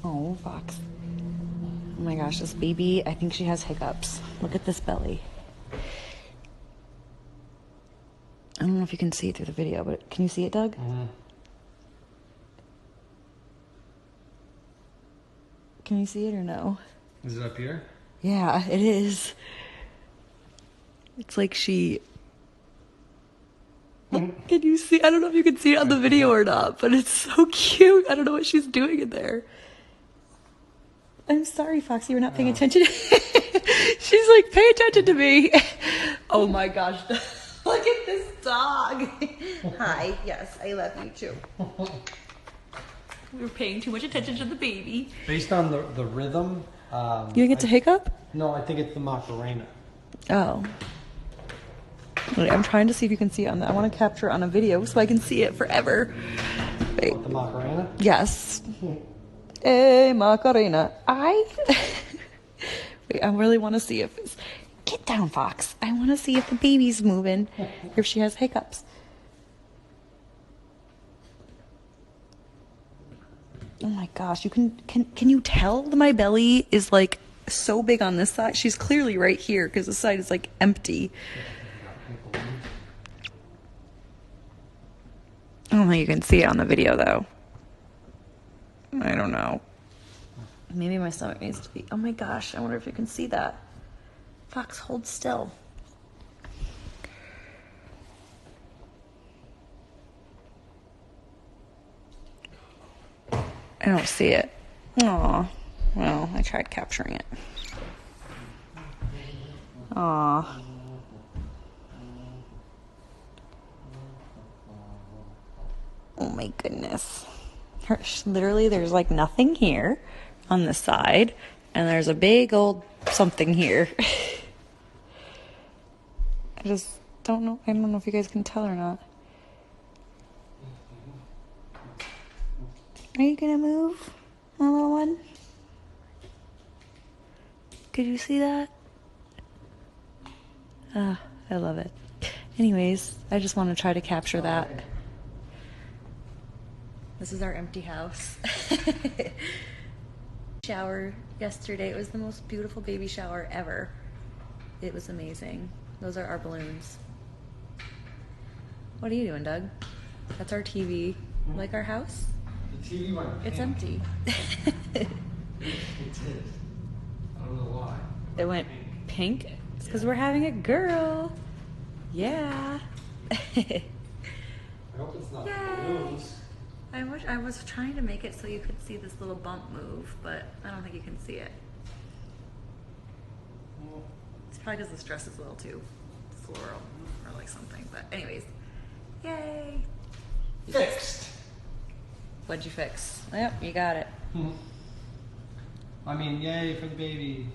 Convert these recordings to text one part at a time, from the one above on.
Oh, Fox. Oh my gosh, this baby, I think she has hiccups. Look at this belly. I don't know if you can see it through the video, but can you see it, Doug? Mm-hmm. Can you see it or no? Is it up here? Yeah, it is. It's like she... Can you see? I don't know if you can see it on the video or not, but it's so cute. I don't know what she's doing in there. I'm sorry, Foxy, you're not paying attention. She's like, pay attention to me. Oh my gosh. Look at this dog. Hi. Yes, I love you too. We were paying too much attention to the baby. Based on the rhythm. You think it's a hiccup? No, I think it's the Macarena. Oh. Wait, I'm trying to see if you can see it on that. I want to capture it on a video so I can see it forever. Wait. What, the Macarena? Yes. Hey, Macarena. Wait, I really want to see if it's... Get down, Fox. I want to see if the baby's moving, or if she has hiccups. Oh my gosh, can you tell that my belly is like so big on this side? She's clearly right here because this side is like empty. I don't think you can see it on the video though. I don't know. Maybe my stomach needs to be... Oh my gosh, I wonder if you can see that. Fox, hold still. I don't see it. Aw. Well, I tried capturing it. Aw. Oh my goodness. Literally, there's like nothing here on this side, and there's a big old something here. I just don't know. I don't know if you guys can tell or not. Are you gonna move, my little one? Could you see that? Ah, I love it. Anyways, I just want to try to capture that. This is our empty house. Shower yesterday. It was the most beautiful baby shower ever. It was amazing. Those are our balloons. What are you doing, Doug? That's our TV. Like our house? The TV went pink. It's empty. It did. I don't know why. It went pink? It's because we're having a girl. Yeah. I hope it's not balloons. I was trying to make it so you could see this little bump move, but I don't think you can see it. It's probably because the stress is a little too floral or like something, but anyways. Yay! Fixed. What'd you fix? Yep, you got it. I mean, yay for the baby.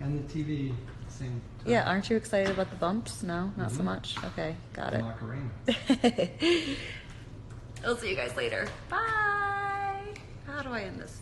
And the TV. Same time. Yeah, aren't you excited about the bumps? No, not so much? Okay, got it. Macarena. I'll see you guys later. Bye! How do I end this?